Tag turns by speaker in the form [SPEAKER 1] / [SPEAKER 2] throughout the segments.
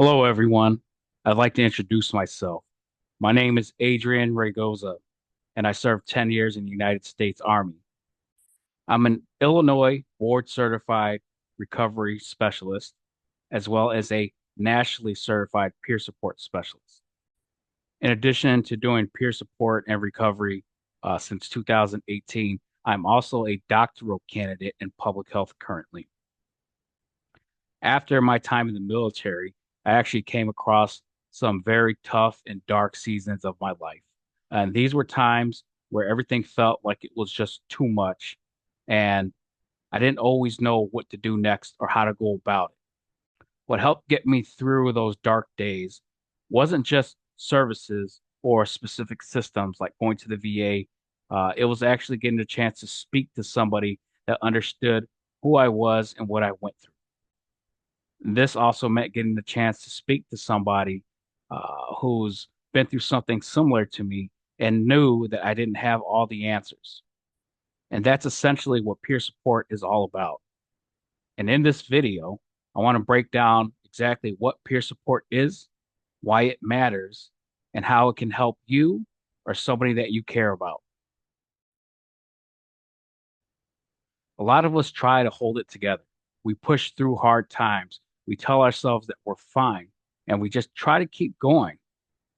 [SPEAKER 1] Hello, everyone. I'd like to introduce myself. My name is Adrian Raygoza, and I served 10 years in the United States Army. I'm an Illinois board certified recovery specialist, as well as a nationally certified peer support specialist. In addition to doing peer support and recovery since 2018, I'm also a doctoral candidate in public health currently. After my time in the military, I actually came across some very tough and dark seasons of my life. And these were times where everything felt like it was just too much. And I didn't always know what to do next or how to go about it. What helped get me through those dark days wasn't just services or specific systems like going to the VA. It was actually getting a chance to speak to somebody that understood who I was and what I went through. This also meant getting the chance to speak to somebody who's been through something similar to me and knew that I didn't have all the answers. And that's essentially what peer support is all about. And in this video, I want to break down exactly what peer support is, why it matters, and how it can help you or somebody that you care about. A lot of us try to hold it together. We push through hard times. We tell ourselves that we're fine, and we just try to keep going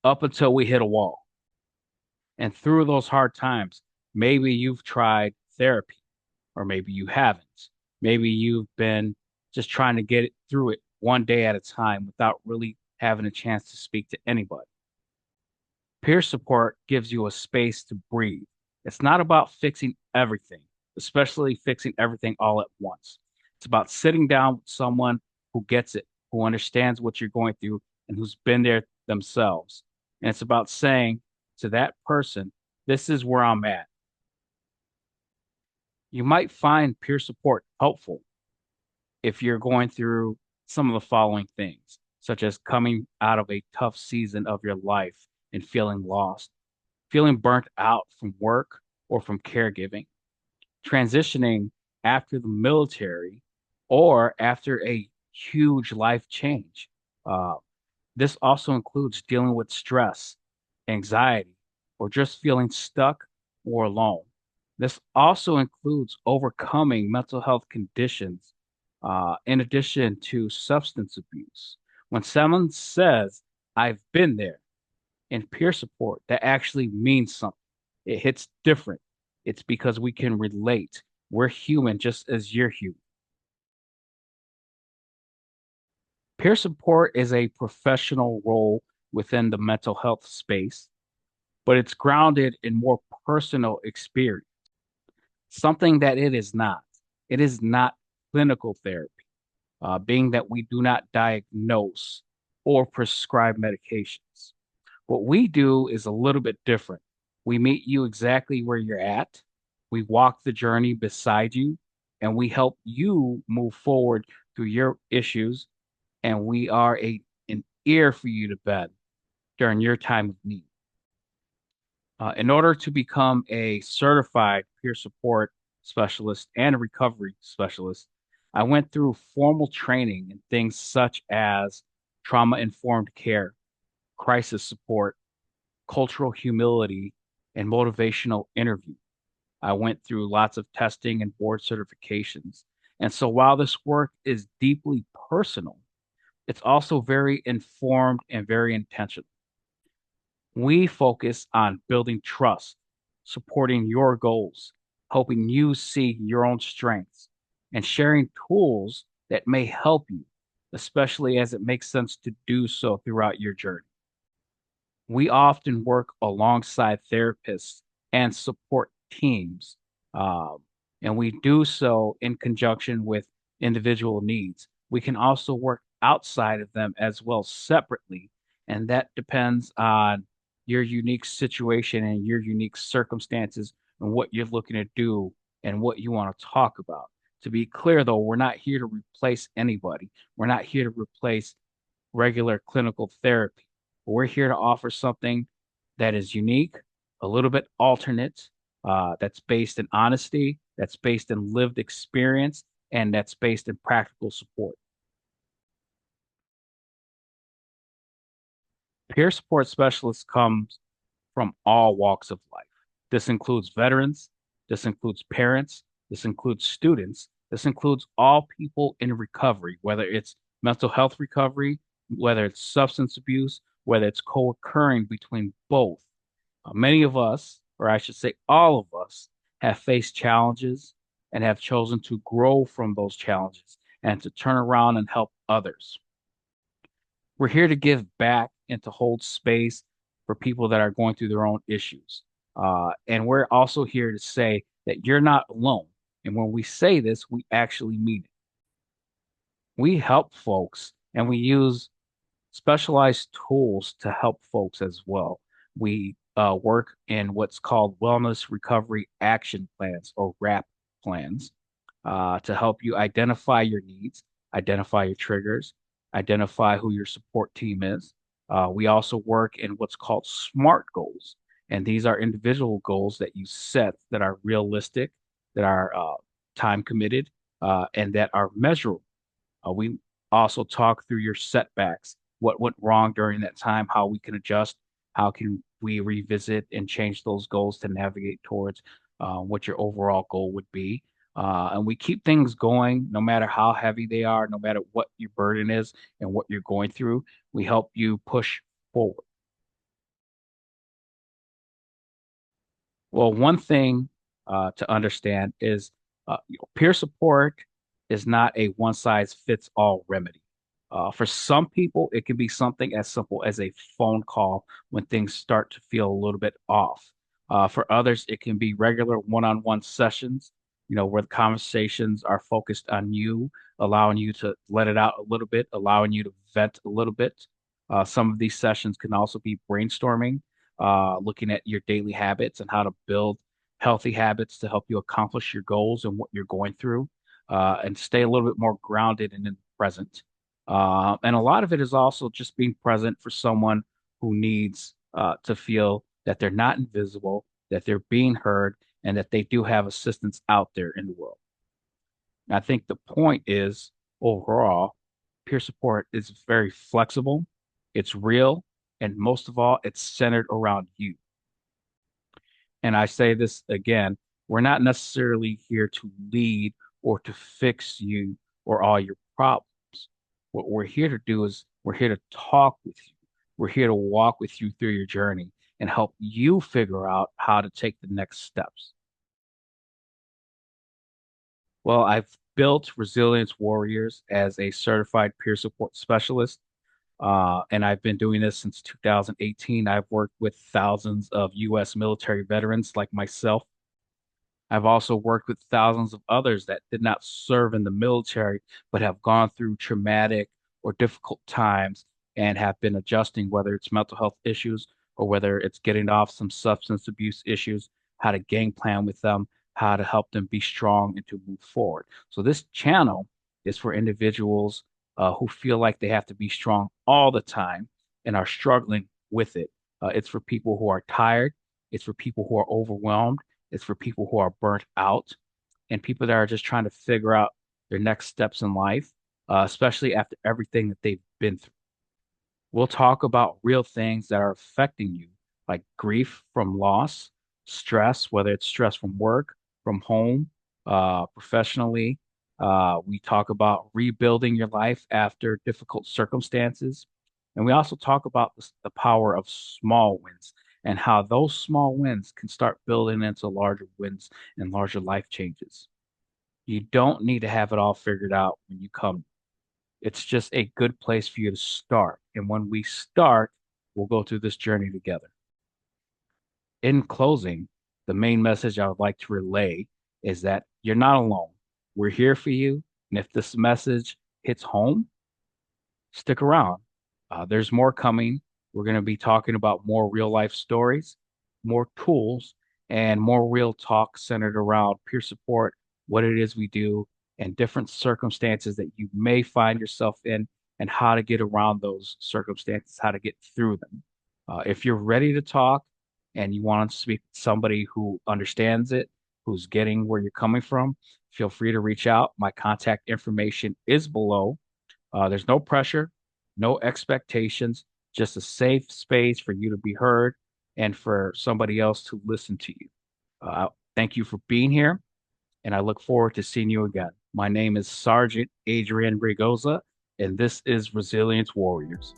[SPEAKER 1] up until we hit a wall. And through those hard times, maybe you've tried therapy, or maybe you haven't. Maybe you've been just trying to get it through it one day at a time without really having a chance to speak to anybody. Peer support gives you a space to breathe. It's not about fixing everything, especially fixing everything all at once. It's about sitting down with someone who gets it, who understands what you're going through, and who's been there themselves. And it's about saying to that person, this is where I'm at. You might find peer support helpful if you're going through some of the following things, such as coming out of a tough season of your life and feeling lost, feeling burnt out from work or from caregiving, transitioning after the military or after a huge life change. Uh, this also includes dealing with stress, anxiety, or just feeling stuck or alone. This also includes overcoming mental health conditions, in addition to substance abuse. When someone says, I've been there, in peer support, that actually means something. It hits different. It's because we can relate. We're human just as you're human. Peer support is a professional role within the mental health space, but it's grounded in more personal experience, something that it is not. It is not clinical therapy, being that we do not diagnose or prescribe medications. What we do is a little bit different. We meet you exactly where you're at. We walk the journey beside you, and we help you move forward through your issues. And we are an ear for you to bend during your time of need. In order to become a certified peer support specialist and a recovery specialist, I went through formal training in things such as trauma-informed care, crisis support, cultural humility, and motivational interview. I went through lots of testing and board certifications. And so while this work is deeply personal, it's also very informed and very intentional. We focus on building trust, supporting your goals, helping you see your own strengths, and sharing tools that may help you, especially as it makes sense to do so throughout your journey. We often work alongside therapists and support teams, um, and we do so in conjunction with individual needs. We can also work outside of them as well separately, and that depends on your unique situation and your unique circumstances and what you're looking to do and what you want to talk about. To be clear, though, we're not here to replace anybody. We're not here to replace regular clinical therapy. We're here to offer something that is unique, a little bit alternate, that's based in honesty, that's based in lived experience, and that's based in practical support. Peer support specialists come from all walks of life. This includes veterans, this includes parents, this includes students, this includes all people in recovery, whether it's mental health recovery, whether it's substance abuse, whether it's co-occurring between both. Many of us, or I should say all of us, have faced challenges and have chosen to grow from those challenges and to turn around and help others. We're here to give back and to hold space for people that are going through their own issues. And we're also here to say that you're not alone. And when we say this, we actually mean it. We help folks and we use specialized tools to help folks as well. We work in what's called Wellness Recovery Action Plans or RAP plans to help you identify your needs, identify your triggers, identify who your support team is. We also work in what's called SMART goals. And these are individual goals that you set that are realistic, that are time committed, and that are measurable. We also talk through your setbacks, what went wrong during that time, how we can adjust, how can we revisit and change those goals to navigate towards what your overall goal would be. And we keep things going no matter how heavy they are, no matter what your burden is and what you're going through. We help you push forward. Well, one thing to understand is peer support is not a one size fits all remedy. For some people, it can be something as simple as a phone call when things start to feel a little bit off. For others, it can be regular one-on-one sessions, where the conversations are focused on you, allowing you to let it out a little bit, allowing you to vent a little bit. Some of these sessions can also be brainstorming, looking at your daily habits and how to build healthy habits to help you accomplish your goals and what you're going through, and stay a little bit more grounded and in the present. And a lot of it is also just being present for someone who needs to feel that they're not invisible, that they're being heard, and that they do have assistance out there in the world. I think the point is overall, peer support is very flexible, it's real, and most of all, it's centered around you. And I say this again, we're not necessarily here to lead or to fix you or all your problems. What we're here to do is we're here to talk with you. We're here to walk with you through your journey and help you figure out how to take the next steps. Well, I've built Resilience Warriors as a certified peer support specialist, and I've been doing this since 2018. I've worked with thousands of U.S. military veterans like myself. I've also worked with thousands of others that did not serve in the military, but have gone through traumatic or difficult times and have been adjusting, whether it's mental health issues or whether it's getting off some substance abuse issues, how to game plan with them, how to help them be strong and to move forward. So this channel is for individuals who feel like they have to be strong all the time and are struggling with it. It's for people who are tired. It's for people who are overwhelmed. It's for people who are burnt out and people that are just trying to figure out their next steps in life, especially after everything that they've been through. We'll talk about real things that are affecting you, like grief from loss, stress, whether it's stress from work, from home, professionally. We talk about rebuilding your life after difficult circumstances. And we also talk about the power of small wins and how those small wins can start building into larger wins and larger life changes. You don't need to have it all figured out when you come. It's just a good place for you to start. And when we start, we'll go through this journey together. In closing, the main message I would like to relay is that you're not alone. We're here for you. And if this message hits home, stick around. There's more coming. We're going to be talking about more real life stories, more tools, and more real talk centered around peer support, what it is we do, and different circumstances that you may find yourself in, and how to get around those circumstances, how to get through them. If you're ready to talk and you want to speak to somebody who understands it, who's getting where you're coming from, feel free to reach out. My contact information is below. There's no pressure, no expectations, just a safe space for you to be heard and for somebody else to listen to you. Thank you for being here, and I look forward to seeing you again. My name is Sergeant Adrian Raygoza, and this is Resilience Warriors.